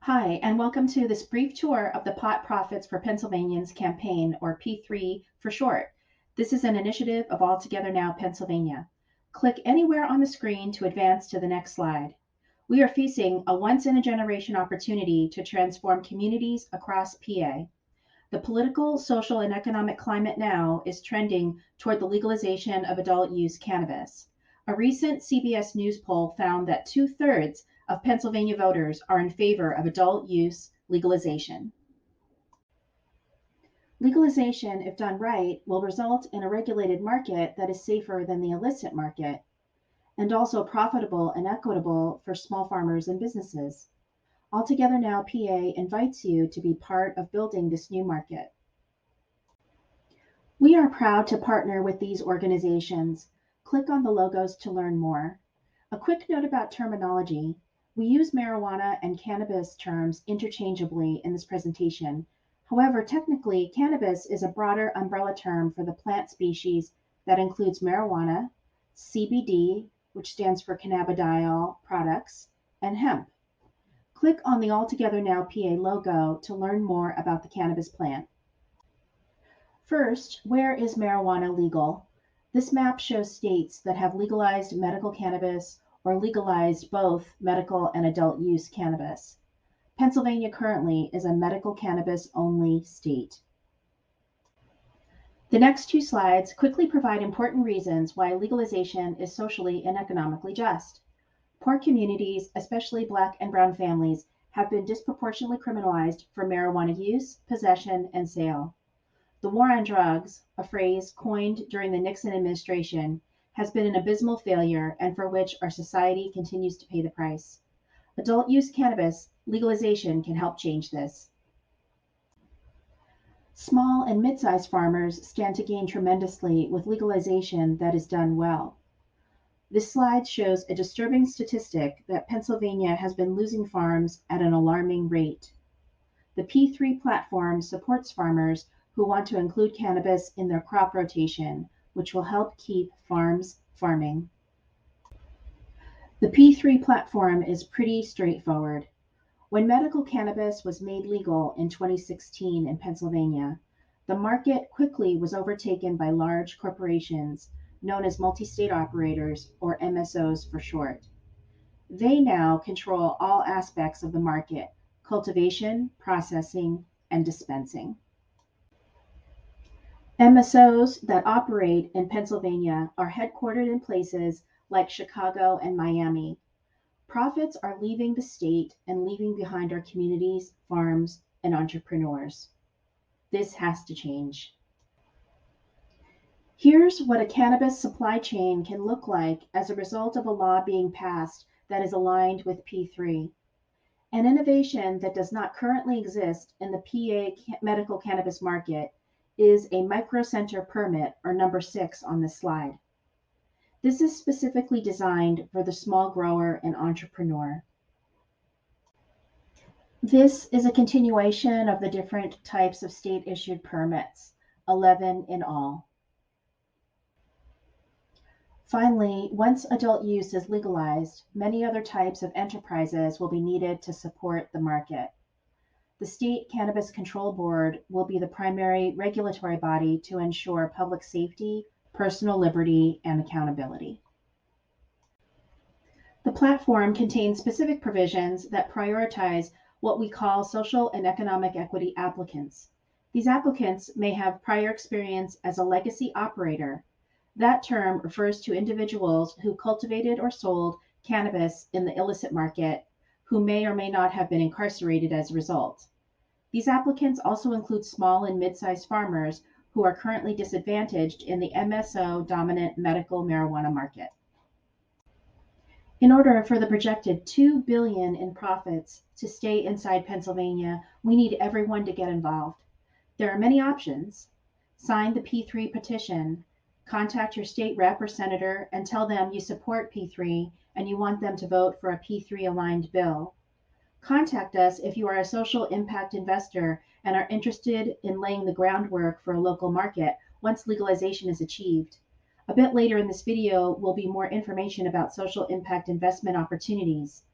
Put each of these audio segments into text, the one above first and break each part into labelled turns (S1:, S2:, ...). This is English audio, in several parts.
S1: Hi, and welcome to this brief tour of the Pot Profits for Pennsylvanians campaign, or P3 for short. This is an initiative of All Together Now Pennsylvania. Click anywhere on the screen to advance to the next slide. We are facing a once-in-a-generation opportunity to transform communities across PA. The political, social, and economic climate now is trending toward the legalization of adult use cannabis. A recent CBS News poll found that two-thirds of Pennsylvania voters are in favor of adult use legalization. Legalization, if done right, will result in a regulated market that is safer than the illicit market and also profitable and equitable for small farmers and businesses. Altogether Now PA invites you to be part of building this new market. We are proud to partner with these organizations. Click on the logos to learn more. A quick note about terminology. We use marijuana and cannabis terms interchangeably in this presentation. However, technically, cannabis is a broader umbrella term for the plant species that includes marijuana, CBD, which stands for cannabidiol products, and hemp. Click on the Altogether Now PA logo to learn more about the cannabis plant. First, where is marijuana legal? This map shows states that have legalized medical cannabis or legalized both medical and adult use cannabis. Pennsylvania currently is a medical cannabis only state. The next two slides quickly provide important reasons why legalization is socially and economically just. Poor communities, especially Black and Brown families, have been disproportionately criminalized for marijuana use, possession, and sale. The war on drugs, a phrase coined during the Nixon administration, has been an abysmal failure and for which our society continues to pay the price. Adult use cannabis legalization can help change this. Small and mid-sized farmers stand to gain tremendously with legalization that is done well. This slide shows a disturbing statistic that Pennsylvania has been losing farms at an alarming rate. The P3 platform supports farmers who want to include cannabis in their crop rotation, which will help keep farms farming. The P3 platform is pretty straightforward. When medical cannabis was made legal in 2016 in Pennsylvania, the market quickly was overtaken by large corporations known as multi-state operators, or MSOs for short. They now control all aspects of the market: cultivation, processing, and dispensing. MSOs that operate in Pennsylvania are headquartered in places like Chicago and Miami. Profits are leaving the state and leaving behind our communities, farms, and entrepreneurs. This has to change. Here's what a cannabis supply chain can look like as a result of a law being passed that is aligned with P3. An innovation that does not currently exist in the PA medical cannabis market is a microcenter permit, or number 6 on this slide. This is specifically designed for the small grower and entrepreneur. This is a continuation of the different types of state-issued permits, 11 in all. Finally, once adult use is legalized, many other types of enterprises will be needed to support the market. The State Cannabis Control Board will be the primary regulatory body to ensure public safety, personal liberty, and accountability. The platform contains specific provisions that prioritize what we call social and economic equity applicants. These applicants may have prior experience as a legacy operator. That term refers to individuals who cultivated or sold cannabis in the illicit market, who may or may not have been incarcerated as a result. These applicants also include small and mid-sized farmers who are currently disadvantaged in the MSO-dominant medical marijuana market. In order for the projected $2 billion in profits to stay inside Pennsylvania, we need everyone to get involved. There are many options. Sign the P3 petition, contact your state rep or senator and tell them you support P3 and you want them to vote for a P3 aligned bill. Contact us if you are a social impact investor and are interested in laying the groundwork for a local market once legalization is achieved. A bit later in this video will be more information about social impact investment opportunities.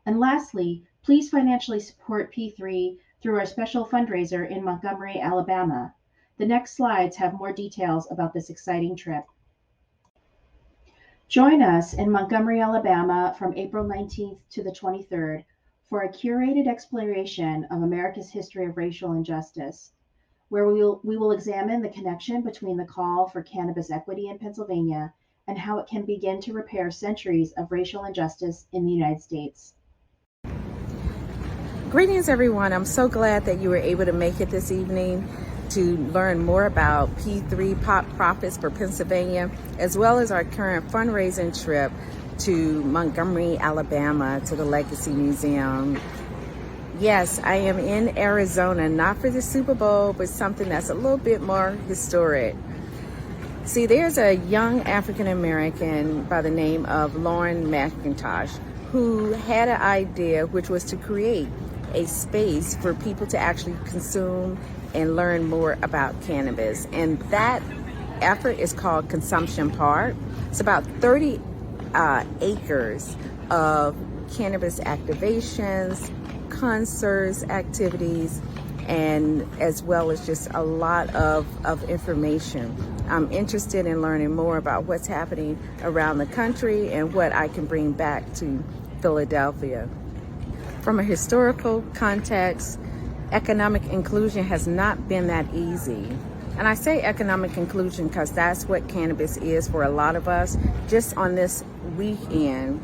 S1: And lastly, Please financially support P3 through our special fundraiser in Montgomery, Alabama. The next slides have more details about this exciting trip. Join us in Montgomery, Alabama from April 19th to the 23rd for a curated exploration of America's history of racial injustice, where we will examine the connection between the call for cannabis equity in Pennsylvania and how it can begin to repair centuries of racial injustice in the United States.
S2: Greetings, everyone. I'm so glad that you were able to make it this evening to learn more about P3 Pop Profits for Pennsylvania, as well as our current fundraising trip to Montgomery, Alabama, to the Legacy Museum. Yes, I am in Arizona, not for the Super Bowl, but something that's a little bit more historic. See, there's a young African American by the name of Lauren McIntosh who had an idea, which was to create a space for people to actually consume and learn more about cannabis. And that effort is called Consumption Park. It's about 30 acres of cannabis activations, concerts, activities, and as well as just a lot of information. I'm interested in learning more about what's happening around the country and what I can bring back to Philadelphia. From a historical context, economic inclusion has not been that easy. And I say economic inclusion because that's what cannabis is for a lot of us. Just on this weekend,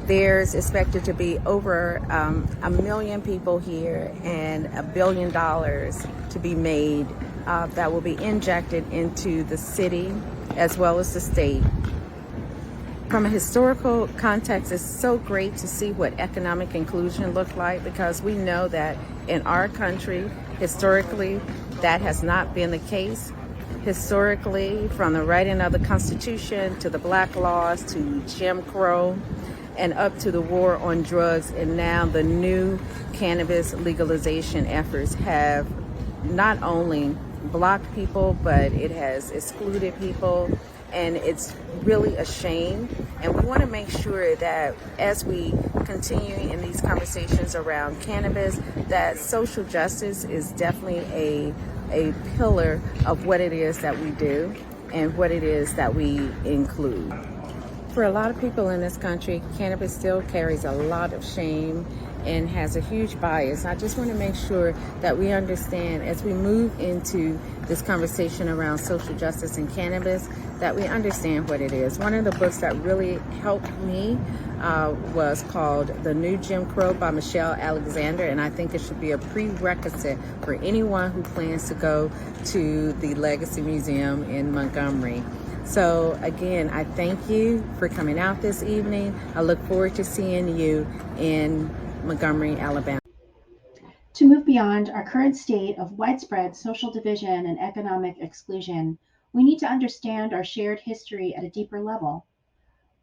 S2: there's expected to be over 1 million people here and $1 billion to be made that will be injected into the city as well as the state. From a historical context, it's so great to see what economic inclusion looked like, because we know that in our country, historically, that has not been the case. Historically, from the writing of the Constitution to the black laws to Jim Crow and up to the war on drugs, and now the new cannabis legalization efforts have not only blocked people, but it has excluded people. And it's really a shame. And we want to make sure that as we continue in these conversations around cannabis, that social justice is definitely a pillar of what it is that we do and what it is that we include. For a lot of people in this country, cannabis still carries a lot of shame and has a huge bias. I just want to make sure that we understand as we move into this conversation around social justice and cannabis, that we understand what it is. One of the books that really helped me was called The New Jim Crow by Michelle Alexander, and I think it should be a prerequisite for anyone who plans to go to the Legacy Museum in Montgomery. So again, I thank you for coming out this evening. I look forward to seeing you in Montgomery, Alabama.
S1: To move beyond our current state of widespread social division and economic exclusion, we need to understand our shared history at a deeper level.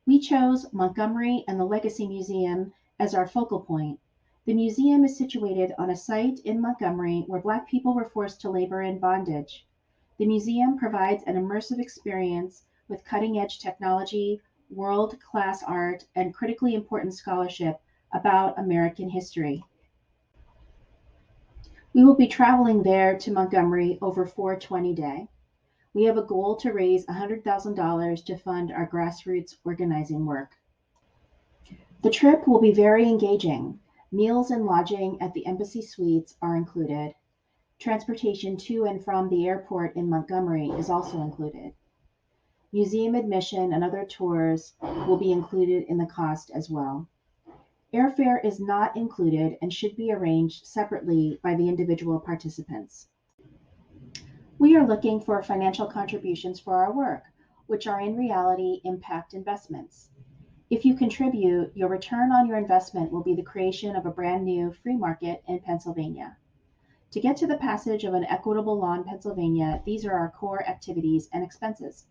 S1: We chose Montgomery and the Legacy Museum as our focal point. The museum is situated on a site in Montgomery where Black people were forced to labor in bondage. The museum provides an immersive experience with cutting-edge technology, world-class art, and critically important scholarship about American history. We will be traveling there to Montgomery over 420 Day. We have a goal to raise $100,000 to fund our grassroots organizing work. The trip will be very engaging. Meals and lodging at the Embassy Suites are included. Transportation to and from the airport in Montgomery is also included. Museum admission and other tours will be included in the cost as well. Airfare is not included and should be arranged separately by the individual participants. We are looking for financial contributions for our work, which are in reality impact investments. If you contribute, your return on your investment will be the creation of a brand new free market in Pennsylvania. To get to the passage of an equitable law in Pennsylvania, these are our core activities and expenses.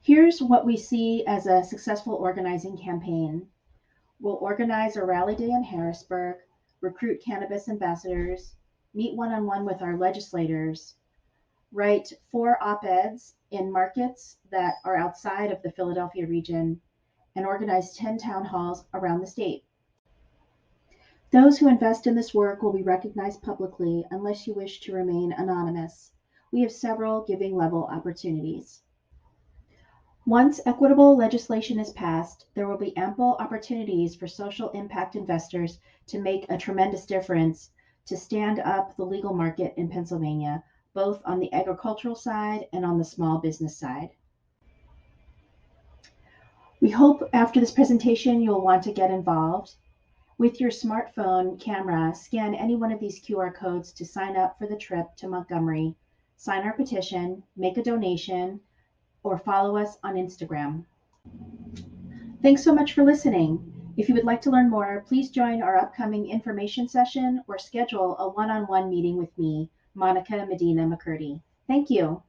S1: Here's what we see as a successful organizing campaign. We'll organize a rally day in Harrisburg, recruit cannabis ambassadors, meet one-on-one with our legislators, write 4 op-eds in markets that are outside of the Philadelphia region, and organize 10 town halls around the state. Those who invest in this work will be recognized publicly unless you wish to remain anonymous. We have several giving level opportunities. Once equitable legislation is passed, there will be ample opportunities for social impact investors to make a tremendous difference to stand up the legal market in Pennsylvania, both on the agricultural side and on the small business side. We hope after this presentation you'll want to get involved. With your smartphone camera, scan any one of these QR codes to sign up for the trip to Montgomery, sign our petition, make a donation, or follow us on Instagram. Thanks so much for listening. If you would like to learn more, please join our upcoming information session or schedule a one-on-one meeting with me, Monica Medina McCurdy. Thank you.